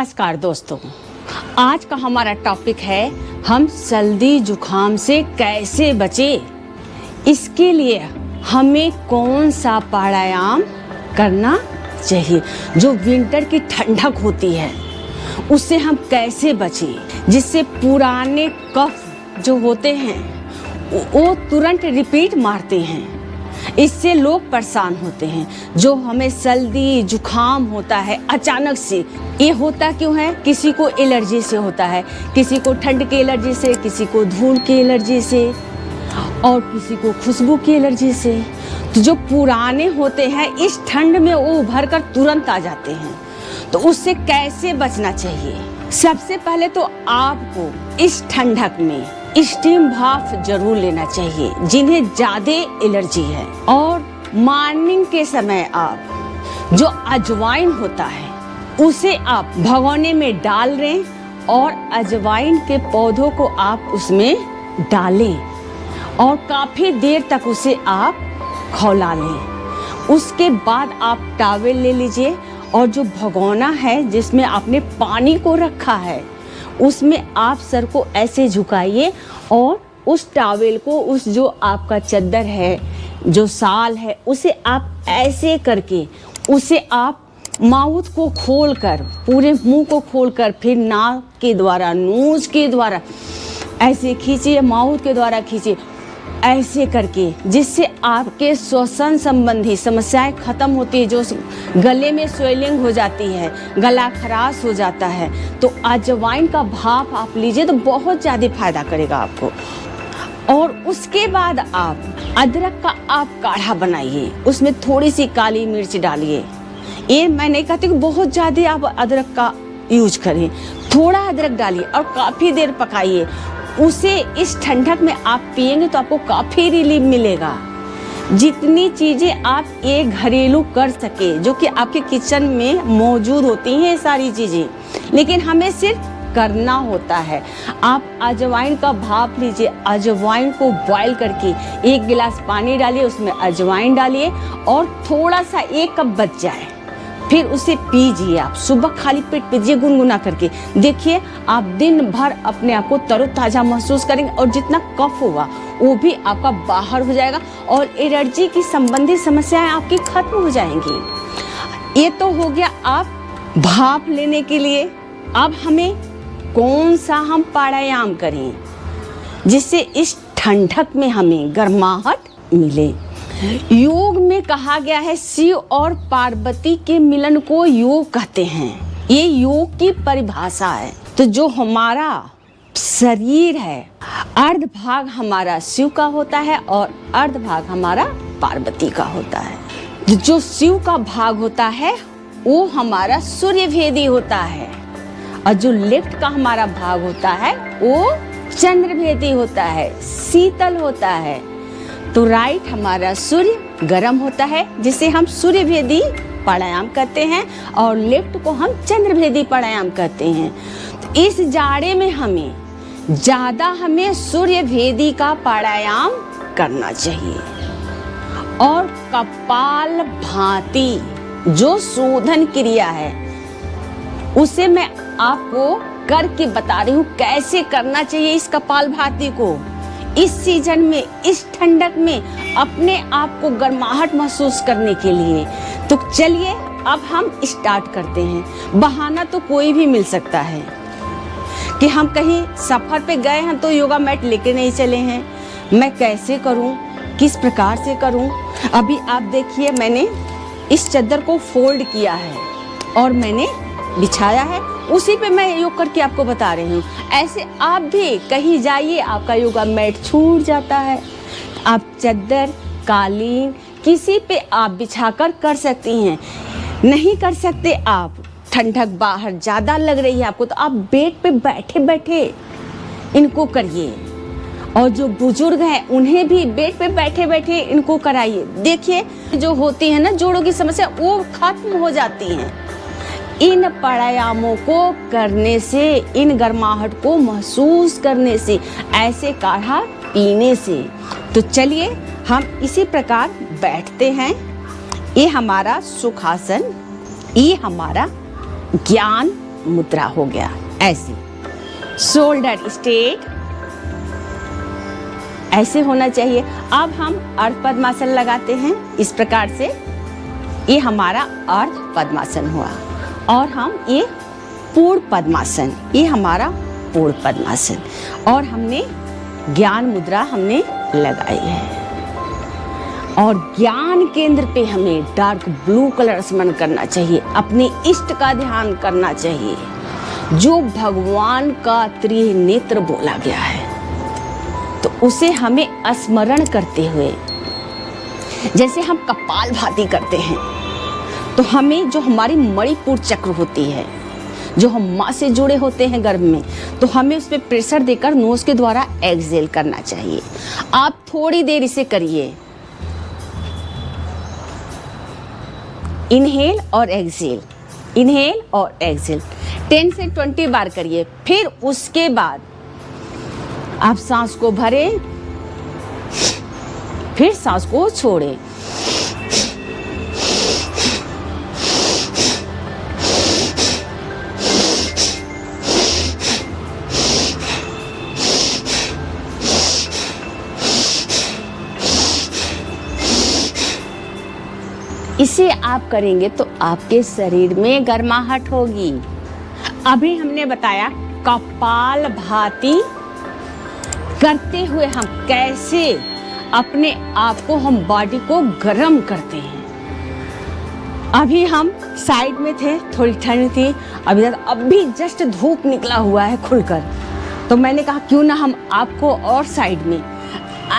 नमस्कार दोस्तों, आज का हमारा टॉपिक है हम सर्दी जुकाम से कैसे बचें। इसके लिए हमें कौन सा प्राणायाम करना चाहिए। जो विंटर की ठंडक होती है उससे हम कैसे बचें, जिससे पुराने कफ जो होते हैं वो तुरंत रिपीट मारते हैं, इससे लोग परेशान होते हैं। जो हमें सर्दी जुकाम होता है अचानक से, ये होता क्यों है? किसी को एलर्जी से होता है, किसी को ठंड की एलर्जी से, किसी को धूल की एलर्जी से और किसी को खुशबू की एलर्जी से। तो जो पुराने होते हैं इस ठंड में वो उभर कर तुरंत आ जाते हैं, तो उससे कैसे बचना चाहिए। सबसे पहले तो आपको इस ठंडक में स्टीम भाप जरूर लेना चाहिए जिन्हें ज्यादा एलर्जी है। और मॉर्निंग के समय आप जो अजवाइन होता है उसे आप भगोने में डाल लें और अजवाइन के पौधों को आप उसमें डालें और काफी देर तक उसे आप खौला लें। उसके बाद आप टॉवेल ले लीजिए और जो भगोना है जिसमें आपने पानी को रखा है उसमें आप सर को ऐसे झुकाइए और उस टॉवेल को, उस जो आपका चादर है, जो शाल है, उसे आप ऐसे करके उसे आप माउथ को खोलकर, पूरे मुंह को खोलकर, फिर नाक के द्वारा, नोज के द्वारा ऐसे खींचिए, माउथ के द्वारा खींचिए, ऐसे करके, जिससे आपके श्वसन संबंधी समस्याएं खत्म होती है। जो गले में स्वेलिंग हो जाती है, गला खराश हो जाता है, तो अजवाइन का भाप आप लीजिए तो बहुत ज़्यादा फायदा करेगा आपको। और उसके बाद आप अदरक का आप काढ़ा बनाइए, उसमें थोड़ी सी काली मिर्च डालिए। ये मैं नहीं कहती कि बहुत ज़्यादा आप अदरक का यूज करें, थोड़ा अदरक डालिए और काफ़ी देर पकाइए उसे। इस ठंडक में आप पिएंगे तो आपको काफ़ी रिलीफ मिलेगा। जितनी चीज़ें आप ये घरेलू कर सके, जो कि आपके किचन में मौजूद होती हैं सारी चीज़ें, लेकिन हमें सिर्फ करना होता है। आप अजवाइन का भाप लीजिए, अजवाइन को बॉईल करके 1 गिलास पानी डालिए, उसमें अजवाइन डालिए और थोड़ा सा 1 कप बच जाए, फिर उसे पीजिए। आप सुबह खाली पेट पीजिए गुनगुना करके, देखिए आप दिन भर अपने आप को तरोताज़ा महसूस करेंगे और जितना कफ होगा वो भी आपका बाहर हो जाएगा और एलर्जी की संबंधित समस्याएं आपकी खत्म हो जाएंगी। ये तो हो गया आप भाप लेने के लिए। अब हमें कौन सा हम प्राणायाम करें जिससे इस ठंडक में हमें गर्माहट मिले। योग में कहा गया है शिव और पार्वती के मिलन को योग कहते हैं। ये योग की परिभाषा है। तो जो हमारा शरीर है, अर्ध भाग हमारा शिव का होता है और अर्ध भाग हमारा पार्वती का होता है। जो शिव का भाग होता है वो हमारा सूर्यभेदी होता है और जो लेफ्ट का हमारा भाग होता है वो चंद्रभेदी होता है, शीतल होता है। तो राइट हमारा सूर्य गर्म होता है जिसे हम सूर्यभेदी प्राणायाम करते हैं और लेफ्ट को हम चंद्रभेदी प्राणायाम करते हैं। तो इस जाड़े में हमें सूर्यभेदी का प्राणायाम करना चाहिए। और कपाल भाती जो शोधन क्रिया है उसे मैं आपको करके बता रही हूँ कैसे करना चाहिए। इस कपाल भाती को इस सीजन में, इस ठंडक में अपने आप को गर्माहट महसूस करने के लिए। तो चलिए अब हम स्टार्ट करते हैं। बहाना तो कोई भी मिल सकता है कि हम कहीं सफर पे गए हैं तो योगा मैट लेके नहीं चले हैं, मैं कैसे करूं, किस प्रकार से करूं। अभी आप देखिए मैंने इस चादर को फोल्ड किया है और मैंने बिछाया है, उसी पे मैं योग करके आपको बता रही हूँ। ऐसे आप भी कहीं जाइए, आपका योगा मैट छूट जाता है, आप चादर, कालीन किसी पे आप बिछाकर कर सकती हैं। नहीं कर सकते आप, ठंडक बाहर ज़्यादा लग रही है आपको, तो आप बेड पे बैठे बैठे इनको करिए। और जो बुजुर्ग हैं उन्हें भी बेड पे बैठे बैठे इनको कराइए। देखिए जो होती है ना जोड़ों की समस्या, वो खत्म हो जाती हैं इन प्राणायामों को करने से, इन गर्माहट को महसूस करने से, ऐसे काढ़ा पीने से। तो चलिए हम इसी प्रकार बैठते हैं। ये हमारा सुखासन, ये हमारा ज्ञान मुद्रा हो गया ऐसे। शोल्डर स्ट्रेट ऐसे होना चाहिए। अब हम अर्ध पद्मासन लगाते हैं इस प्रकार से। ये हमारा अर्ध पद्मासन हुआ। और हम ये पूर्ण पद्मासन, ये हमारा पूर्ण पद्मासन। और हमने ज्ञान मुद्रा हमने लगाई है। और ज्ञान केंद्र पे हमें डार्क ब्लू कलर स्मरण करना चाहिए। अपने इष्ट का ध्यान करना चाहिए, जो भगवान का त्रिनेत्र बोला गया है। तो उसे हमें स्मरण करते हुए, जैसे हम कपालभाति करते हैं, तो हमें जो हमारी मणिपुर चक्र होती है, जो हम माँ से जुड़े होते हैं गर्भ में, तो हमें उस पर प्रेशर देकर नोज के द्वारा एक्सहेल करना चाहिए। आप थोड़ी देर इसे करिए, इनहेल और एक्सहेल, इनहेल और एक्सहेल 10 से 20 बार करिए। फिर उसके बाद आप सांस को भरें, फिर सांस को छोड़ें। इसे आप करेंगे तो आपके शरीर में गर्माहट होगी। अभी हमने बताया कपालभाति करते हुए हम कैसे अपने आप को, हम बॉडी को गर्म करते हैं। अभी हम साइड में थे, थोड़ी ठंड थी, अभी जस्ट धूप निकला हुआ है खुलकर, तो मैंने कहा क्यों ना हम आपको और साइड में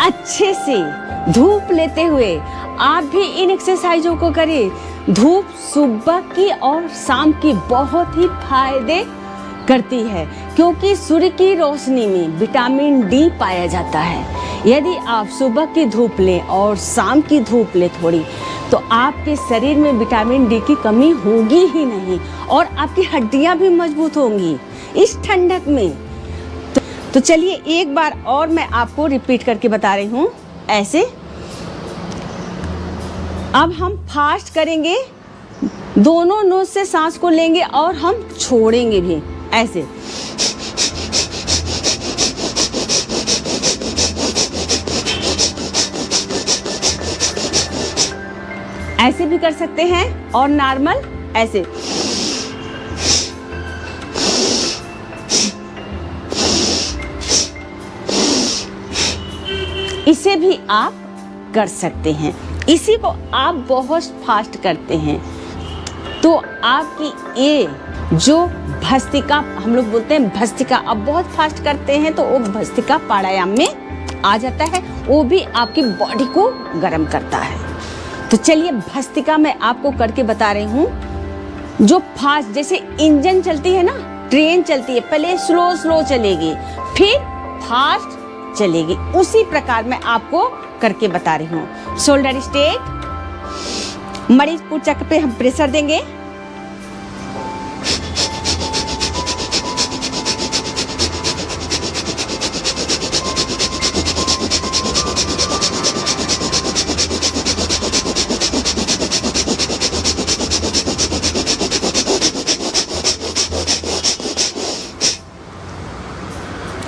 अच्छे से धूप लेते हुए आप भी इन एक्सरसाइजों को करें। धूप सुबह की और शाम की बहुत ही फायदे करती है, क्योंकि सूर्य की रोशनी में विटामिन डी पाया जाता है। यदि आप सुबह की धूप लें और शाम की धूप लें थोड़ी, तो आपके शरीर में विटामिन डी की कमी होगी ही नहीं, और आपकी हड्डियां भी मजबूत होंगी इस ठंडक में। तो चलिए एक बार और मैं आपको रिपीट करके बता रही हूँ ऐसे। अब हम फास्ट करेंगे, दोनों नोज से सांस को लेंगे और हम छोड़ेंगे भी ऐसे। ऐसे भी कर सकते हैं और नॉर्मल ऐसे। इसे भी आप कर सकते हैं। इसी को आप बहुत फास्ट करते हैं तो आपकी ये जो भस्त्रिका, हम लोग बोलते हैं भस्त्रिका, अब बहुत फास्ट करते हैं तो वो भस्त्रिका प्राणायाम में आ जाता है, वो भी आपकी बॉडी को गर्म करता है। तो चलिए भस्त्रिका मैं आपको करके बता रही हूँ। जो फास्ट, जैसे इंजन चलती है ना, ट्रेन चलती है, पहले स्लो स्लो चलेगी फिर फास्ट चलेगी, उसी प्रकार मैं आपको करके बता रही हूँ। शोल्डर स्ट्रेट, मणिपुर चक्र पे हम प्रेशर देंगे।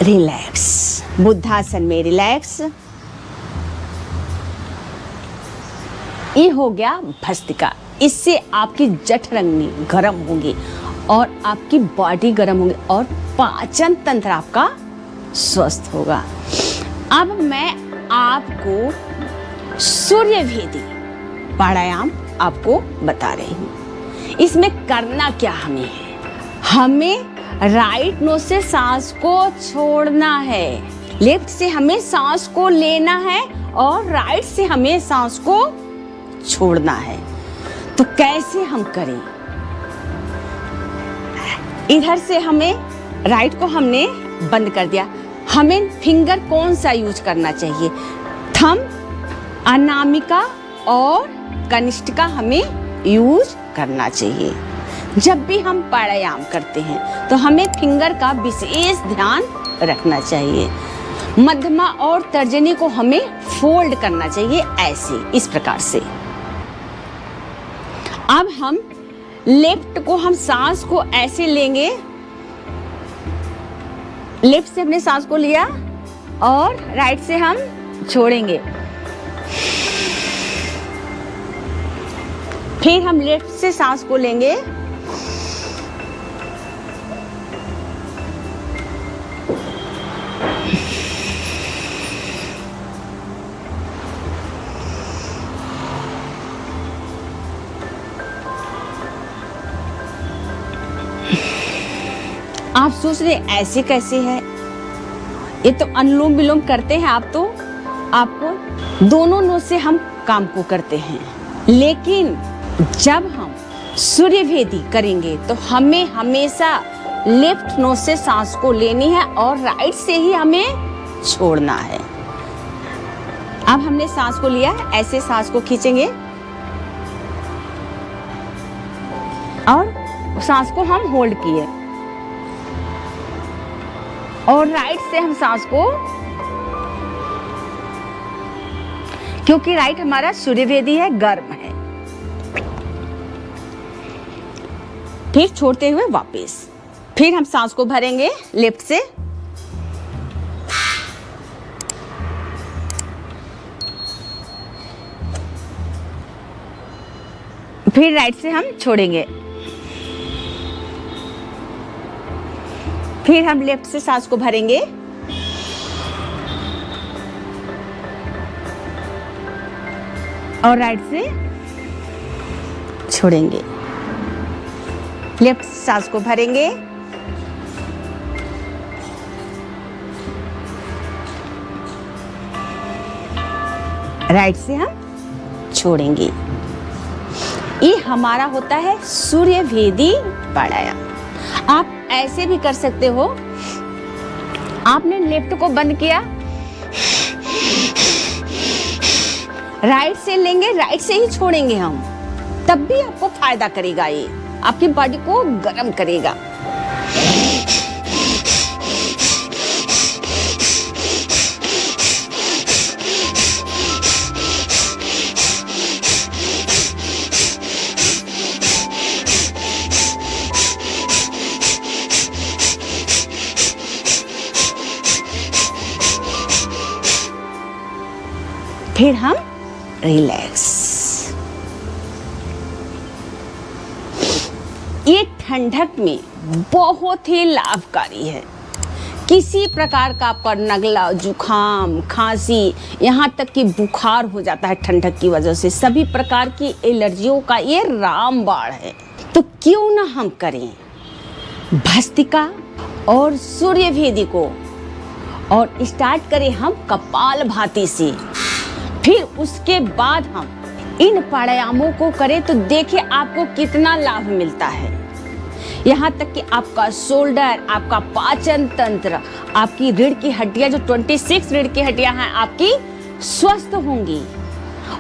रिलैक्स, बुद्धासन में रिलैक्स। ये हो गया भस्त्रिका। इससे आपकी जठराग्नि गर्म होगी और आपकी बॉडी गर्म होगी और पाचन तंत्र आपका स्वस्थ होगा। अब मैं आपको सूर्यभेदी प्राणायाम आपको बता रही हूँ। इसमें करना क्या हमें है, हमें राइट नोज से सांस को छोड़ना है, लेफ्ट से हमें सांस को लेना है और राइट से हमें सांस को छोड़ना है। तो कैसे हम करें? इधर से हमें राइट को हमने बंद कर दिया, हमें फिंगर कौन सा यूज करना चाहिए? थंब, अनामिका और कनिष्ठिका हमें यूज करना चाहिए। जब भी हम प्राणायाम करते हैं तो हमें फिंगर का विशेष ध्यान रखना चाहिए। मध्यमा और तर्जनी को हमें फोल्ड करना चाहिए ऐसे, इस प्रकार से। अब हम लेफ्ट को हम सांस को ऐसे लेंगे, लेफ्ट से हमने सांस को लिया और राइट से हम छोड़ेंगे। फिर हम लेफ्ट से सांस को लेंगे, आप सोच रहे ऐसे कैसे है, ये तो अनुलोम विलोम करते हैं आप, तो आपको दोनों नोज से हम काम को करते हैं। लेकिन जब हम सूर्यभेदी करेंगे तो हमें हमेशा लेफ्ट नोज से सांस को लेनी है और राइट से ही हमें छोड़ना है। अब हमने सांस को लिया, ऐसे सांस को खींचेंगे और सांस को हम होल्ड किए और राइट से हम सांस को, क्योंकि राइट हमारा सूर्यभेदी है, गर्म है, फिर छोड़ते हुए वापस। फिर हम सांस को भरेंगे लेफ्ट से, फिर राइट से हम छोड़ेंगे, फिर हम लेफ्ट से सांस को भरेंगे और राइट से छोड़ेंगे। लेफ्ट से सांस को भरेंगे, राइट से हम छोड़ेंगे। ये हमारा होता है सूर्यभेदी प्राणायाम। आप ऐसे भी कर सकते हो, आपने लेफ्ट को बंद किया, राइट से लेंगे, राइट से ही छोड़ेंगे हम, तब भी आपको फायदा करेगा, ये आपकी बॉडी को गर्म करेगा। फिर हम रिलैक्स। ये ठंडक में बहुत ही लाभकारी है। किसी प्रकार का आपका नगला, जुखाम, खांसी, यहाँ तक कि बुखार हो जाता है ठंडक की वजह से, सभी प्रकार की एलर्जियों का ये रामबाण है। तो क्यों ना हम करें भस्त्रिका और सूर्यभेदी को, और स्टार्ट करें हम कपालभाति से। फिर उसके बाद हम इन प्राणायामों को करें तो देखिए आपको कितना लाभ मिलता है। यहाँ तक कि आपका शोल्डर, आपका पाचन तंत्र, आपकी रीढ़ की हड्डियाँ, जो 26 रीढ़ की हड्डियाँ हैं, आपकी स्वस्थ होंगी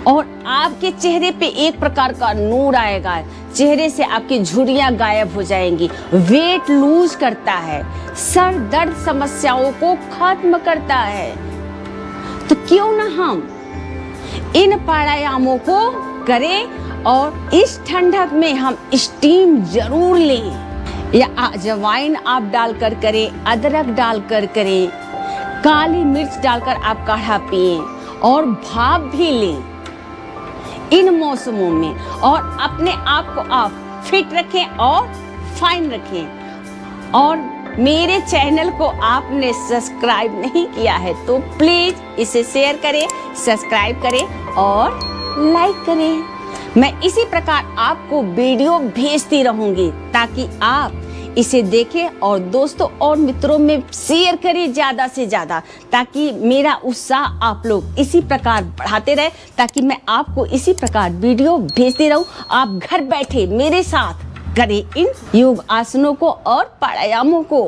और आपके चेहरे पे एक प्रकार का नूर आएगा। चेहरे से आपकी झुर्रियाँ गायब हो जाएंगी। वेट लूज करता है, सर दर्द समस्याओं को खत्म करता है। तो क्यों ना हम इन प्राणायामों को करें और इस ठंडक में हम स्टीम जरूर लें, या अजवाइन आप डालकर करें, अदरक डालकर करें, काली मिर्च डालकर आप काढ़ा पिएं और भाप भी लें इन मौसमों में, और अपने आप को आप फिट रखें और फाइन रखें। और मेरे चैनल को आपने सब्सक्राइब नहीं किया है तो प्लीज इसे शेयर करें, सब्सक्राइब करें और लाइक करें। मैं इसी प्रकार आपको वीडियो भेजती रहूंगी ताकि आप इसे देखें और दोस्तों और मित्रों में शेयर करें ज़्यादा से ज़्यादा, ताकि मेरा उत्साह आप लोग इसी प्रकार बढ़ाते रहे, ताकि मैं आपको इसी प्रकार वीडियो भेजती रहूं। आप घर बैठे मेरे साथ करें इन योग आसनों को और प्राणायामों को।